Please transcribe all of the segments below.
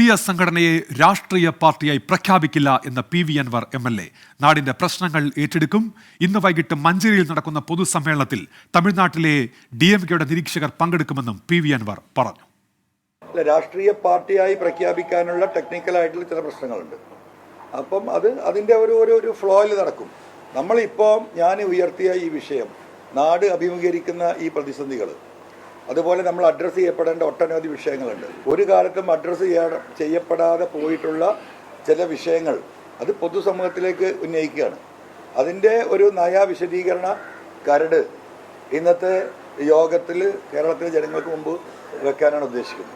പുതിയ സംഘടനയെ രാഷ്ട്രീയ പാർട്ടിയായി പ്രഖ്യാപിക്കില്ല എന്ന പി.വി. അൻവർ എം.എൽ.എ. നാടിന്റെ പ്രശ്നങ്ങൾ ഏറ്റെടുക്കും. ഇന്ന് വൈകിട്ട് മഞ്ചേരിയിൽ നടക്കുന്ന പൊതുസമ്മേളനത്തിൽ തമിഴ്നാട്ടിലെ DMK-യുടെ നിരീക്ഷകർ പങ്കെടുക്കുമെന്നും പി.വി. അൻവർ പറഞ്ഞു. രാഷ്ട്രീയ പാർട്ടിയായി പ്രഖ്യാപിക്കാനുള്ള ടെക്നിക്കലായിട്ടുള്ള ചില പ്രശ്നങ്ങളുണ്ട്. അപ്പം അതിൻ്റെ ഒരു ഫ്ലോയിൽ നടക്കും. നമ്മളിപ്പോൾ ഞാൻ ഉയർത്തിയ ഈ വിഷയം, നാട് അഭിമുഖീകരിക്കുന്ന ഈ പ്രതിസന്ധികൾ, അതുപോലെ നമ്മൾ അഡ്രസ്സ് ചെയ്യപ്പെടേണ്ട ഒട്ടനവധി വിഷയങ്ങളുണ്ട്. ഒരു കാലത്തും അഡ്രസ്സ് ചെയ്യപ്പെടാതെ പോയിട്ടുള്ള ചില വിഷയങ്ങൾ അത് പൊതുസമൂഹത്തിലേക്ക് ഉന്നയിക്കുകയാണ്. അതിൻ്റെ ഒരു വിശദീകരണ കരട് ഇന്നത്തെ യോഗത്തിൽ കേരളത്തിലെ ജനങ്ങൾക്ക് മുമ്പ് വെക്കാനാണ് ഉദ്ദേശിക്കുന്നത്.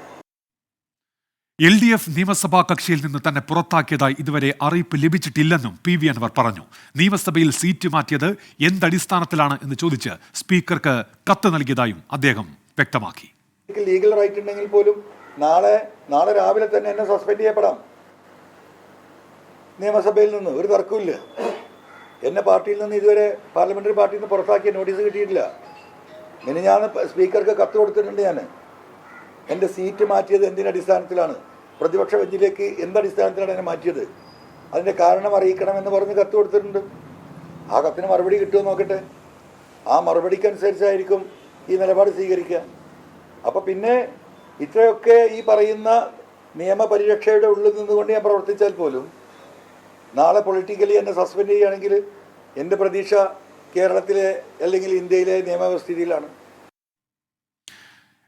LDF നിയമസഭാ കക്ഷിയിൽ നിന്ന് തന്നെ പുറത്താക്കിയതായി ഇതുവരെ അറിയിപ്പ് ലഭിച്ചിട്ടില്ലെന്നും പി.വി. അൻവർ പറഞ്ഞു. നിയമസഭയിൽ സീറ്റ് മാറ്റിയത് എന്തടിസ്ഥാനത്തിലാണ് എന്ന് ചോദിച്ച് സ്പീക്കർക്ക് കത്ത് നൽകിയതായും അദ്ദേഹം വ്യക്തമാക്കി. ലീഗൽ റൈറ്റ് ഉണ്ടെങ്കിൽ പോലും നാളെ രാവിലെ തന്നെ എന്നെ സസ്പെൻഡ് ചെയ്യപ്പെടാം. നിയമസഭയിൽ നിന്ന് ഒരു തർക്കമില്ല. എന്നെ പാർട്ടിയിൽ നിന്ന് ഇതുവരെ പാർലമെന്ററി പാർട്ടിയിൽ നിന്ന് പുറത്താക്കിയ നോട്ടീസ് കിട്ടിയിട്ടില്ല. ഞാൻ സ്പീക്കർക്ക് കത്ത് കൊടുത്തിട്ടുണ്ട്. ഞാൻ എൻ്റെ സീറ്റ് മാറ്റിയത് എന്തിനടിസ്ഥാനത്തിലാണ്, പ്രതിപക്ഷ ബെഞ്ചിലേക്ക് എന്തടിസ്ഥാനത്തിലാണ് എന്നെ മാറ്റിയത്, അതിൻ്റെ കാരണം അറിയിക്കണമെന്ന് പറഞ്ഞ് കത്ത് കൊടുത്തിട്ടുണ്ട്. ആ കത്തിന് മറുപടി കിട്ടുമോ നോക്കട്ടെ. ആ മറുപടിക്കനുസരിച്ചായിരിക്കും ഈ നിലപാട് സ്വീകരിക്കുക. അപ്പോൾ പിന്നെ ഇത്രയൊക്കെ ഈ പറയുന്ന നിയമപരിരക്ഷയുടെ ഉള്ളിൽ നിന്നുകൊണ്ട് ഞാൻ പ്രവർത്തിച്ചാൽ പോലും നാളെ പൊളിറ്റിക്കലി എന്നെ സസ്പെൻഡ് ചെയ്യുകയാണെങ്കിൽ എൻ്റെ പ്രതീക്ഷ കേരളത്തിലെ അല്ലെങ്കിൽ ഇന്ത്യയിലെ നിയമവ്യവസ്ഥിതിയിലാണ്.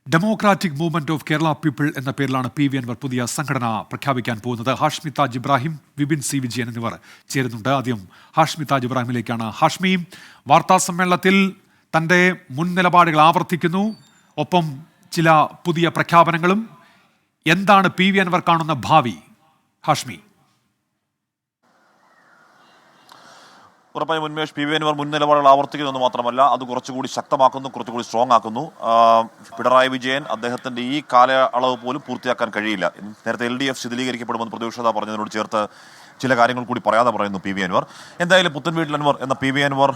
Democratic movement of Kerala people എന്ന പേരിലാണ് പി.വി. അൻവർ പുതിയ സംഘടന പ്രഖ്യാപിക്കാൻ പോകുന്നത്. ഹാഷ്മി താജ് ഇബ്രാഹിം, വിപിൻ സി വിജയൻ എന്നിവർ ചേരുന്നുണ്ട്. ആദ്യം ഹാഷ്മി താജ് ഇബ്രാഹിമിലേക്കാണ്. ഹാഷ്മി, വാർത്താ സമ്മേളനത്തിൽ തൻ്റെ മുൻ നിലപാടുകൾ ആവർത്തിക്കുന്നു, ഒപ്പം ചില പുതിയ പ്രഖ്യാപനങ്ങളും. എന്താണ് പി.വി. അൻവർ കാണുന്ന ഭാവി? ഹാഷ്മി. ഉറപ്പായും ഉന്മേഷ്, പി.വി. അൻവർ മുൻ നിലപാടുകൾ ആവർത്തിക്കുന്നതെന്ന് മാത്രമല്ല, അത് കുറച്ചുകൂടി ശക്തമാക്കുന്നു, കുറച്ചുകൂടി സ്ട്രോങ് ആക്കുന്നു. പിണറായി വിജയൻ അദ്ദേഹത്തിന്റെ ഈ കാലയളവ് പോലും പൂർത്തിയാക്കാൻ കഴിയില്ല. നേരത്തെ LDF ശിഥിലീകരിക്കപ്പെടുമെന്ന് പ്രതിപക്ഷത പറഞ്ഞതിനോട് ചേർത്ത് ചില കാര്യങ്ങൾ കൂടി പറയാതെ പറയുന്നു പി.വി. അൻവർ. എന്തായാലും പുത്തൻവീട്ടിൽ അൻവർ എന്ന പി.വി. അൻവർ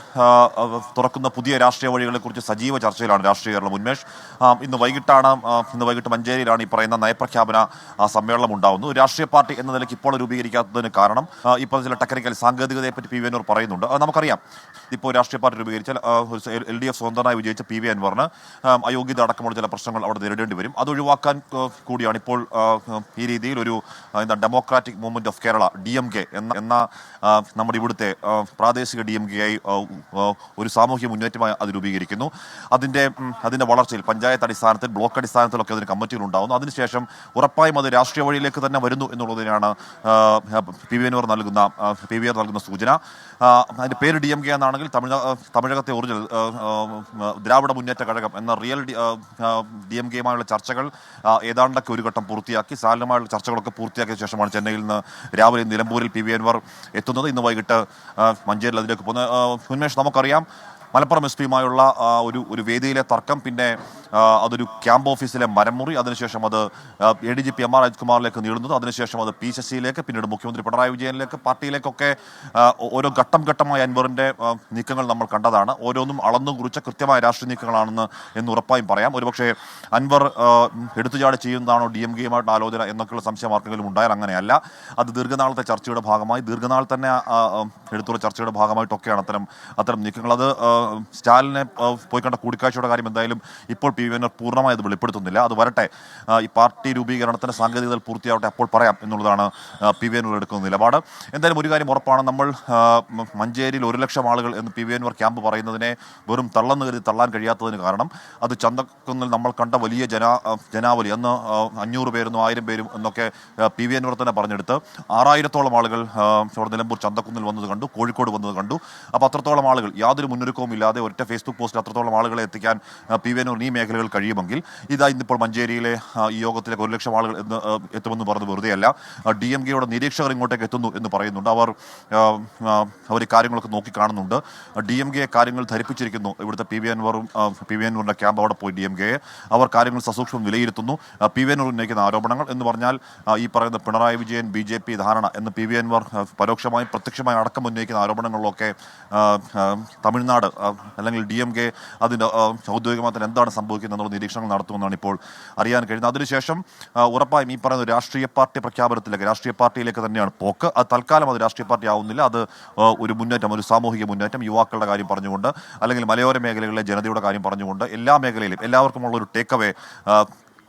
തുറക്കുന്ന പുതിയ രാഷ്ട്രീയ വഴികളെക്കുറിച്ച് സജീവ ചർച്ചയിലാണ് രാഷ്ട്രീയ കേരളം. ഉന്മേഷ്, ഇന്ന് വൈകിട്ട് മഞ്ചേരിയിലാണ് ഈ പറയുന്ന നയപ്രഖ്യാപന സമ്മേളനം ഉണ്ടാകുന്നത്. രാഷ്ട്രീയ പാർട്ടി എന്ന നിലയ്ക്ക് ഇപ്പോൾ രൂപീകരിക്കാത്തതിന് കാരണം ഇപ്പോൾ ചില ടെക്നിക്കൽ സാങ്കേതികതയെപ്പറ്റി പി.വി. അൻവർ പറയുന്നുണ്ട്. നമുക്കറിയാം, ഇപ്പോൾ രാഷ്ട്രീയ പാർട്ടി രൂപീകരിച്ചാൽ LDF സ്വതന്ത്രമായി വിജയിച്ച പി.വി. അൻവറിന് അയോഗ്യത അടക്കമുള്ള ചില പ്രശ്നങ്ങൾ അവിടെ നേരിടേണ്ടി വരും. അത് ഒഴിവാക്കാൻ കൂടിയാണ് ഇപ്പോൾ ഈ രീതിയിൽ ഒരു democratic movement of Kerala DMK എന്ന നമ്മുടെ ഇവിടുത്തെ പ്രാദേശിക DMK-ആയി ഒരു സാമൂഹ്യ മുന്നേറ്റമായി അത് രൂപീകരിക്കുന്നു. അതിന്റെ വളർച്ചയിൽ പഞ്ചായത്ത് അടിസ്ഥാനത്തിൽ, ബ്ലോക്ക് അടിസ്ഥാനത്തിലൊക്കെ അതിന് കമ്മിറ്റികൾ ഉണ്ടാകുന്നു. അതിനുശേഷം ഉറപ്പായും അത് രാഷ്ട്രീയ വഴിയിലേക്ക് തന്നെ വരുന്നു എന്നുള്ളതിനാണ് പി.വി. അൻവർ നൽകുന്ന സൂചന. അതിന്റെ പേര് DMK എന്നാണെങ്കിൽ തമിഴകത്തെ ഒറിജിനൽ ദ്രാവിഡ മുന്നേറ്റ കഴകം എന്ന റിയൽ DMK-യുമായുള്ള ചർച്ചകൾ ഏതാണ്ടൊക്കെ ഒരു ഘട്ടം പൂർത്തിയാക്കി, സാലിനുമായുള്ള ചർച്ചകളൊക്കെ പൂർത്തിയാക്കിയ ശേഷമാണ് ചെന്നൈയിൽ നിന്ന് രാവിലെ നിലമ്പൂരിൽ പി.വി. അൻവർ എത്തുന്നത്. ഇന്ന് വൈകിട്ട് മഞ്ചേരിയിൽ അതിലേക്ക് പോകുന്ന ഉന്മേഷ്, നമുക്കറിയാം മലപ്പുറം SP-യുമായുള്ള ഒരു വേദിയിലെ തർക്കം, പിന്നെ അതൊരു ക്യാമ്പ് ഓഫീസിലെ മരമുറി, അതിനുശേഷം അത് ADGP M.R. രാജ്കുമാറിലേക്ക് നീളുന്നത്, അതിനുശേഷം അത് P. ശശിയിലേക്ക്, പിന്നീട് മുഖ്യമന്ത്രി പിണറായി വിജയനിലേക്ക്, പാർട്ടിയിലേക്കൊക്കെ ഓരോ ഘട്ടമായി അൻവറിന്റെ നീക്കങ്ങൾ നമ്മൾ കണ്ടതാണ്. ഓരോന്നും അളന്നു കുറിച്ച കൃത്യമായ രാഷ്ട്രീയ നീക്കങ്ങളാണെന്ന് ഉറപ്പായും പറയാം. ഒരുപക്ഷെ അൻവർ എടുത്തുചാടി ചെയ്യുന്നതാണോ DMK-യുമായിട്ട് ആലോചന എന്നൊക്കെയുള്ള സംശയം ആർക്കെങ്കിലും ഉണ്ടായാൽ അങ്ങനെയല്ല. അത് ദീർഘനാളത്തെ ചർച്ചയുടെ ഭാഗമായി, ദീർഘനാൾ തന്നെ എടുത്തുള്ള ചർച്ചയുടെ ഭാഗമായിട്ടൊക്കെയാണ് അത്തരം നീക്കങ്ങൾ. അത് സ്റ്റാലിനെ പോയി കണ്ട കൂടിക്കാഴ്ചയുടെ കാര്യം എന്തായാലും ഇപ്പോൾ പി.വി. അൻവർ പൂർണ്ണമായി അത് വെളിപ്പെടുത്തുന്നില്ല. അത് വരട്ടെ, ഈ പാർട്ടി രൂപീകരണത്തിന് സാങ്കേതികതകൾ പൂർത്തിയാവട്ടെ, അപ്പോൾ പറയാം എന്നുള്ളതാണ് പി.വി. അൻവർ എടുക്കുന്ന നിലപാട്. എന്തായാലും ഒരു കാര്യം ഉറപ്പാണ്, നമ്മൾ മഞ്ചേരിയിൽ 1 ലക്ഷം ആളുകൾ എന്ന് പി.വി. അൻവർ ക്യാമ്പ് പറയുന്നതിനെ വെറും തള്ളെന്ന് കരുതി തള്ളാൻ കഴിയാത്തതിന് കാരണം അത് ചന്തക്കുന്നിൽ നമ്മൾ കണ്ട വലിയ ജനാവലി, അന്ന് 500 പേരും 1000 പേരും എന്നൊക്കെ പി.വി. അൻവർ തന്നെ പറഞ്ഞെടുത്ത് 6000-ഓളം ആളുകൾ അവിടെ നിലമ്പൂർ ചന്തക്കുന്നിൽ വന്നത് കണ്ടു, കോഴിക്കോട് വന്നത് കണ്ടു. അപ്പോൾ അത്രത്തോളം ആളുകൾ യാതൊരു മുന്നൊരുക്കവും ഇല്ലാതെ ഒറ്റ ഫേസ്ബുക്ക് പോസ്റ്റിൽ അത്രത്തോളം ആളുകളെ എത്തിക്കാൻ പി.വി. അൻവർ ഈ മേഖലകൾ കഴിയുമെങ്കിൽ ഇന്നിപ്പോൾ മഞ്ചേരിയിലെ ഈ യോഗത്തിലേക്ക് 1 ലക്ഷം ആളുകൾ എത്തുമെന്ന് പറഞ്ഞത് വെറുതെയല്ല. DMK-യുടെ നിരീക്ഷകർ ഇങ്ങോട്ടേക്ക് എത്തുന്നു എന്ന് പറയുന്നുണ്ട്. അവർ കാര്യങ്ങളൊക്കെ നോക്കിക്കാണുന്നുണ്ട്. DMK കാര്യങ്ങൾ ധരിപ്പിച്ചിരിക്കുന്നു. ഇവിടുത്തെ പി.വി. അൻവറിന്റെ ക്യാമ്പ് അവിടെ പോയി DMK-യെ അവർ കാര്യങ്ങൾ സസൂക്ഷ്മം വിലയിരുത്തുന്നു. പി.വി. അൻവർ ഉന്നയിക്കുന്ന ആരോപണങ്ങൾ എന്ന് പറഞ്ഞാൽ ഈ പറയുന്ന പിണറായി വിജയൻ BJP ധാരണ എന്ന് പി.വി. അൻവർ പരോക്ഷമായും പ്രത്യക്ഷമായും അടക്കം ഉന്നയിക്കുന്ന ആരോപണങ്ങളിലൊക്കെ തമിഴ്നാട് അല്ലെങ്കിൽ DMK അതിൻ്റെ ഔദ്യോഗികമായി തന്നെ എന്താണ് സംഭവിക്കുന്നത് എന്നുള്ള നിരീക്ഷണങ്ങൾ നടത്തുമെന്നാണ് ഇപ്പോൾ അറിയാൻ കഴിയുന്നത്. അതിനുശേഷം ഉറപ്പായും ഈ പറയുന്ന രാഷ്ട്രീയ പാർട്ടി പ്രഖ്യാപനത്തിലേക്ക്, രാഷ്ട്രീയ പാർട്ടിയിലേക്ക് തന്നെയാണ് പോക്ക്. അത് തൽക്കാലം അത് രാഷ്ട്രീയ പാർട്ടി ആവുന്നില്ല. അത് ഒരു മുന്നേറ്റം, ഒരു സാമൂഹിക മുന്നേറ്റം, യുവാക്കളുടെ കാര്യം പറഞ്ഞുകൊണ്ട്, അല്ലെങ്കിൽ മലയോര മേഖലകളിലെ ജനതയുടെ കാര്യം പറഞ്ഞുകൊണ്ട്, എല്ലാ മേഖലയിലും എല്ലാവർക്കുമുള്ള ഒരു ടേക്ക് അവേ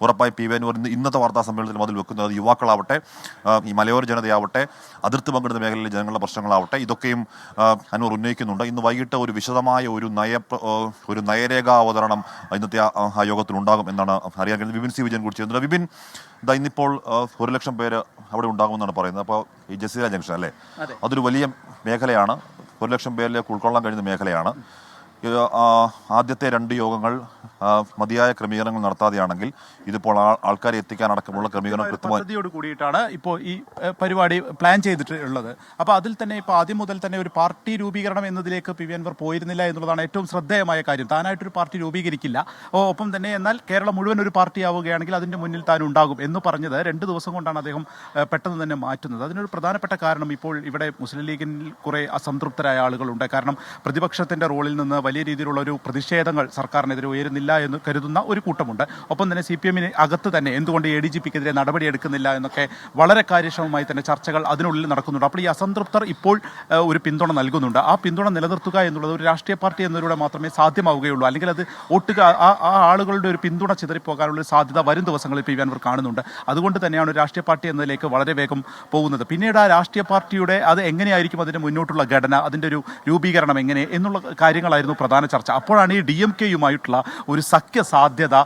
ഉറപ്പായി PV അൻവർ ഇന്നത്തെ വാർത്താ സമ്മേളനത്തിൽ മുതൽ വെക്കുന്നത് യുവാക്കളാവട്ടെ, ഈ മലയോര ജനതയാവട്ടെ, അതിർത്തി പങ്കിടുന്ന മേഖലയിലെ ജനങ്ങളുടെ പ്രശ്നങ്ങളാവട്ടെ, ഇതൊക്കെയും അൻവർ ഉന്നയിക്കുന്നുണ്ട്. ഇന്ന് വൈകിട്ട് ഒരു വിശദമായ ഒരു നയരേഖാ അവതരണം ഇന്നത്തെ ആ യോഗത്തിൽ ഉണ്ടാകും എന്നാണ് അറിയാൻ കഴിയുന്നത്. വിപിൻ C. വിജയൻ കൂടി ചെയ്യുന്നുണ്ട്. വിപിൻ, ഇന്നിപ്പോൾ 1 ലക്ഷം പേര് അവിടെ ഉണ്ടാകുമെന്നാണ് പറയുന്നത്. അപ്പോൾ ഈ ജസീറ ജംഗ്ഷൻ അല്ലേ, അതൊരു വലിയ മേഖലയാണ്, 1 ലക്ഷം പേരിലേക്ക് ഉൾക്കൊള്ളാൻ കഴിയുന്ന മേഖലയാണ്. ആദ്യത്തെ 2 യോഗങ്ങൾ മതിയായ ക്രമീകരണങ്ങൾ നടത്താതെയാണെങ്കിൽ ഇതിപ്പോൾ ആൾക്കാരെ എത്തിക്കാൻ അടക്കമുള്ള ക്രമീകരണം പദ്ധതിയോട് കൂടിയിട്ടാണ് ഇപ്പോൾ ഈ പരിപാടി പ്ലാൻ ചെയ്തിട്ടുള്ളത്. അപ്പോൾ അതിൽ തന്നെ ഇപ്പോൾ ആദ്യം മുതൽ തന്നെ ഒരു പാർട്ടി രൂപീകരണം എന്നതിലേക്ക് PV അൻവർ പോയിരുന്നില്ല എന്നുള്ളതാണ് ഏറ്റവും ശ്രദ്ധേയമായ കാര്യം. താനായിട്ടൊരു പാർട്ടി രൂപീകരിക്കില്ല, ഒപ്പം തന്നെ എന്നാൽ കേരളം മുഴുവൻ ഒരു പാർട്ടി ആവുകയാണെങ്കിൽ അതിൻ്റെ മുന്നിൽ താൻ ഉണ്ടാകും എന്ന് പറഞ്ഞത് 2 ദിവസം കൊണ്ടാണ് അദ്ദേഹം പെട്ടെന്ന് തന്നെ മാറ്റുന്നത്. അതിനൊരു പ്രധാനപ്പെട്ട കാരണം ഇപ്പോൾ ഇവിടെ മുസ്ലിം ലീഗിൽ കുറേ അസംതൃപ്തരായ ആളുകളുണ്ട്. കാരണം പ്രതിപക്ഷത്തിൻ്റെ റോളിൽ നിന്ന് വലിയ രീതിയിലുള്ള ഒരു പ്രതിഷേധങ്ങൾ സർക്കാരിനെതിരെ ഉയരുന്നില്ല എന്ന് കരുതുന്ന ഒരു കൂട്ടമുണ്ട്. ഒപ്പം തന്നെ CPM അകത്ത് തന്നെ എന്തുകൊണ്ട് ADGPക്കെതിരെ നടപടിയെടുക്കുന്നില്ല എന്നൊക്കെ വളരെ കാര്യക്ഷമമായി തന്നെ ചർച്ചകൾ അതിനുള്ളിൽ നടക്കുന്നുണ്ട്. അപ്പോൾ ഈ അസംതൃപ്തർ ഇപ്പോൾ ഒരു പിന്തുണ നൽകുന്നുണ്ട്. ആ പിന്തുണ നിലനിർത്തുക എന്നുള്ളത് ഒരു രാഷ്ട്രീയ പാർട്ടി എന്നതിലൂടെ മാത്രമേ സാധ്യമാവുകയുള്ളൂ. അല്ലെങ്കിൽ അത് ആ ആളുകളുടെ ഒരു പിന്തുണ ചിതറിപ്പോകാനുള്ള സാധ്യത വരും ദിവസങ്ങളിൽ PV അൻവർ കാണുന്നുണ്ട്. അതുകൊണ്ട് തന്നെയാണ് ഒരു രാഷ്ട്രീയ പാർട്ടി എന്നതിലേക്ക് വളരെ വേഗം പോകുന്നത്. പിന്നീട് ആ രാഷ്ട്രീയ പാർട്ടിയുടെ അത് എങ്ങനെയായിരിക്കും അതിൻ്റെ മുന്നോട്ടുള്ള ഘടന, അതിൻ്റെ ഒരു രൂപീകരണം എങ്ങനെ എന്നുള്ള കാര്യങ്ങളായിരുന്നു പ്രധാന ചർച്ച. അപ്പോഴാണ് ഈ DMKയുമായിട്ടുള്ള ഒരു സഖ്യ സാധ്യത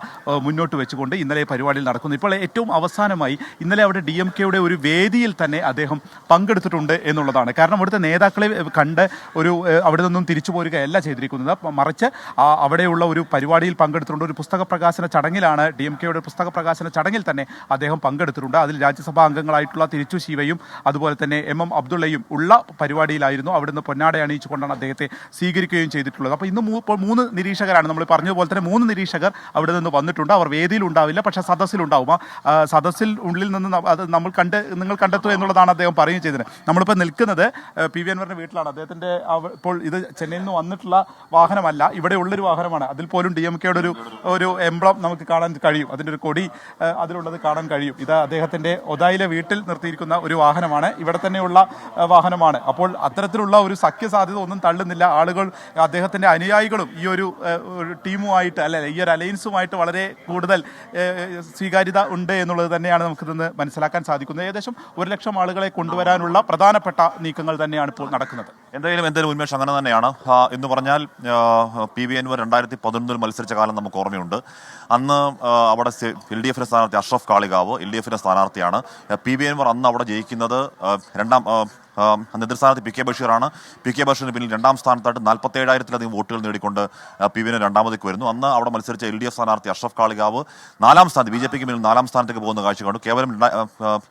മുന്നോട്ട് വെച്ചുകൊണ്ട് ഇന്നലെ പരിപാടിയിൽ നടക്കുന്നത്. ഇപ്പോൾ ഏറ്റവും അവസാനമായി ഇന്നലെ അവിടെ DMKയുടെ ഒരു വേദിയിൽ തന്നെ അദ്ദേഹം പങ്കെടുത്തിട്ടുണ്ട് എന്നുള്ളതാണ്. കാരണം അവിടുത്തെ നേതാക്കളെ കണ്ട് അവിടെ നിന്നും തിരിച്ചു പോരുകയല്ല ചെയ്തിരിക്കുന്നത്, മറിച്ച് അവിടെയുള്ള ഒരു പരിപാടിയിൽ പങ്കെടുത്തിട്ടുണ്ട്. ഒരു പുസ്തക പ്രകാശന ചടങ്ങിലാണ്, DMKയുടെ പുസ്തക പ്രകാശന ചടങ്ങിൽ തന്നെ അദ്ദേഹം പങ്കെടുത്തിട്ടുണ്ട്. അതിൽ രാജ്യസഭാ അംഗങ്ങളായിട്ടുള്ള തിരുച്ചു ശിവയും അതുപോലെ തന്നെ MM അബ്ദുള്ളയും ഉള്ള പരിപാടിയിലായിരുന്നു. അവിടുന്ന് പൊന്നാട അണിയിച്ചുകൊണ്ടാണ് അദ്ദേഹത്തെ സ്വീകരിക്കുകയും ചെയ്തിട്ടുള്ളത്. അപ്പോൾ ഇന്ന് 3 നിരീക്ഷകരാണ്, നമ്മൾ പറഞ്ഞതുപോലെ തന്നെ 3 നിരീക്ഷകർ അവിടെ നിന്ന് വന്നിട്ടുണ്ട്. അവർ വേദിയിൽ ഉണ്ടാവില്ല, പക്ഷേ സദസ്സിലുണ്ടാവും. സദസ്സിൽ ഉള്ളിൽ നിന്ന് നിങ്ങൾ കണ്ടെത്തുക എന്നുള്ളതാണ് അദ്ദേഹം പറയുകയും ചെയ്തത്. നമ്മളിപ്പോൾ നിൽക്കുന്നത് PV അൻവറിൻ്റെ വീട്ടിലാണ്. അദ്ദേഹത്തിൻ്റെ ഇപ്പോൾ ഇത് ചെന്നൈയിൽ നിന്ന് വന്നിട്ടുള്ള വാഹനമല്ല, ഇവിടെ ഉള്ളൊരു വാഹനമാണ്. അതിൽ പോലും DMKയുടെ ഒരു എംബ്ലം നമുക്ക് കാണാൻ കഴിയും, അതിൻ്റെ ഒരു കൊടി അതിലുള്ളത് കാണാൻ കഴിയും. ഇത് അദ്ദേഹത്തിൻ്റെ ഒതായിലെ വീട്ടിൽ നിർത്തിയിരിക്കുന്ന ഒരു വാഹനമാണ്, ഇവിടെ തന്നെയുള്ള വാഹനമാണ്. അപ്പോൾ അത്തരത്തിലുള്ള ഒരു സഖ്യസാധ്യത ഒന്നും തള്ളുന്നില്ല. ആളുകൾ, അദ്ദേഹത്തിൻ്റെ അനുയായികളും ഈ ഒരു ടീമുമായിട്ട് ഈ ഒരു അലയൻസുമായിട്ട് വളരെ കൂടുതൽ സ്വീകാര്യത ഉണ്ട് എന്നുള്ളത് തന്നെയാണ് നമുക്കിന്ന് മനസ്സിലാക്കാൻ സാധിക്കുന്നത്. ഏകദേശം 1 ലക്ഷം ആളുകളെ കൊണ്ടുവരാനുള്ള പ്രധാനപ്പെട്ട നീക്കങ്ങൾ തന്നെയാണ് ഇപ്പോൾ നടക്കുന്നത്. എന്തായാലും ഉന്മേഷ് അങ്ങനെ തന്നെയാണ്. എന്ന് പറഞ്ഞാൽ PV അൻവർ 2011 മത്സരിച്ച കാലം നമുക്ക് ഓർമ്മയുണ്ട്. അന്ന് അവിടെ LDF സ്ഥാനാർത്ഥി അഷ്റഫ് കാളികാവ് LDF സ്ഥാനാർത്ഥിയാണ്. PV അൻവർ അന്ന് അവിടെ ജയിക്കുന്നത് നേതൃസ്ഥാനത്ത് PK ബഷീറാണ്. PK ബഷീറിന് പിന്നിൽ 2ാം സ്ഥാനത്തായിട്ട് 47,000-ലധികം വോട്ടുകൾ നേടിക്കൊണ്ട് PV അൻവർ 2ാമതേക്ക് വരുന്നു. അന്ന് അവിടെ മത്സരിച്ച LDF സ്ഥാനാർത്ഥി അഷ്റഫ് കാളികാവ് 4ാം സ്ഥാനത്ത്, BJPക്ക് പിന്നിൽ 4ാം സ്ഥാനത്തേക്ക് പോകുന്ന കാഴ്ച കണ്ടു. കേവലം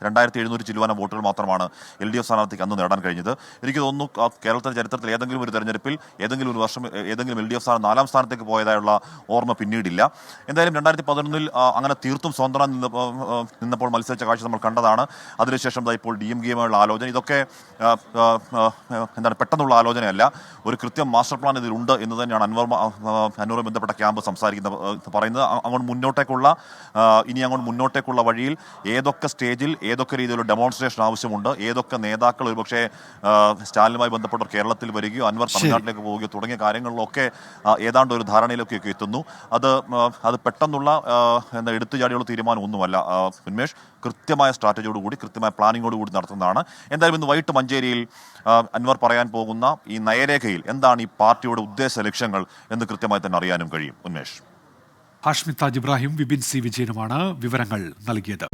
2,700 ചില്ലുവാന വോട്ടുകൾ മാത്രമാണ് LDF സ്ഥാനാർത്ഥിക്ക് അന്ന് നേടാൻ കഴിഞ്ഞത്. എനിക്ക് തോന്നുന്നു കേരളത്തിൻ്റെ ചരിത്രത്തിൽ ഏതെങ്കിലും ഒരു തെരഞ്ഞെടുപ്പിൽ ഏതെങ്കിലും ഒരു വർഷം ഏതെങ്കിലും LDF സ്ഥാനം 4ാം സ്ഥാനത്തേക്ക് പോയതായുള്ള ഓർമ്മ പിന്നീടില്ല. എന്തായാലും 2011 അങ്ങനെ തീർത്തും സ്വന്തം നിന്നപ്പോൾ മത്സരിച്ച കാഴ്ച നമ്മൾ കണ്ടതാണ്. അതിനുശേഷം ഇപ്പോൾ DMKയുമായുള്ള ആലോചന, ഇതൊക്കെ പെട്ടെന്നുള്ള ആലോചനയല്ല, ഒരു കൃത്യം മാസ്റ്റർ പ്ലാൻ ഇതിലുണ്ട് എന്ന് തന്നെയാണ് അൻവറുമായി ബന്ധപ്പെട്ട ക്യാമ്പ് പറയുന്നത്. ഇനി അങ്ങോട്ട് മുന്നോട്ടേക്കുള്ള വഴിയിൽ ഏതൊക്കെ സ്റ്റേജിൽ ഏതൊക്കെ രീതിയിലുള്ള ഡെമോൺസ്ട്രേഷൻ ആവശ്യമുണ്ട്, ഏതൊക്കെ നേതാക്കൾ ഒരുപക്ഷെ സ്റ്റാലിനുമായി ബന്ധപ്പെട്ടവർ കേരളത്തിൽ വരികയോ അൻവർ തമിഴ്നാട്ടിലേക്ക് പോവുകയോ തുടങ്ങിയ കാര്യങ്ങളിലൊക്കെ ഏതാണ്ട് ഒരു ധാരണയിലൊക്കെ എത്തുന്നു. അത് പെട്ടെന്നുള്ള എടുത്തുചാടിയുള്ള തീരുമാനമൊന്നുമല്ല ഉന്മേഷ്. കൃത്യമായ സ്ട്രാറ്റജിയോടുകൂടി, കൃത്യമായ പ്ലാനിങ്ങോടുകൂടി നടത്തുന്നതാണ്. എന്തായാലും ഇന്ന് വൈകിട്ട് മഞ്ചേരിയിൽ അൻവർ പറയാൻ പോകുന്ന ഈ നയരേഖയിൽ എന്താണ് ഈ പാർട്ടിയുടെ ഉദ്ദേശ ലക്ഷ്യങ്ങൾ എന്ന് കൃത്യമായി തന്നെ അറിയാനും കഴിയും. ഉന്മേഷ്. ഹാഷ്മി താജ് ഇബ്രാഹിം, വിപിൻ C. വിജയനുമാണ് വിവരങ്ങൾ നൽകിയത്.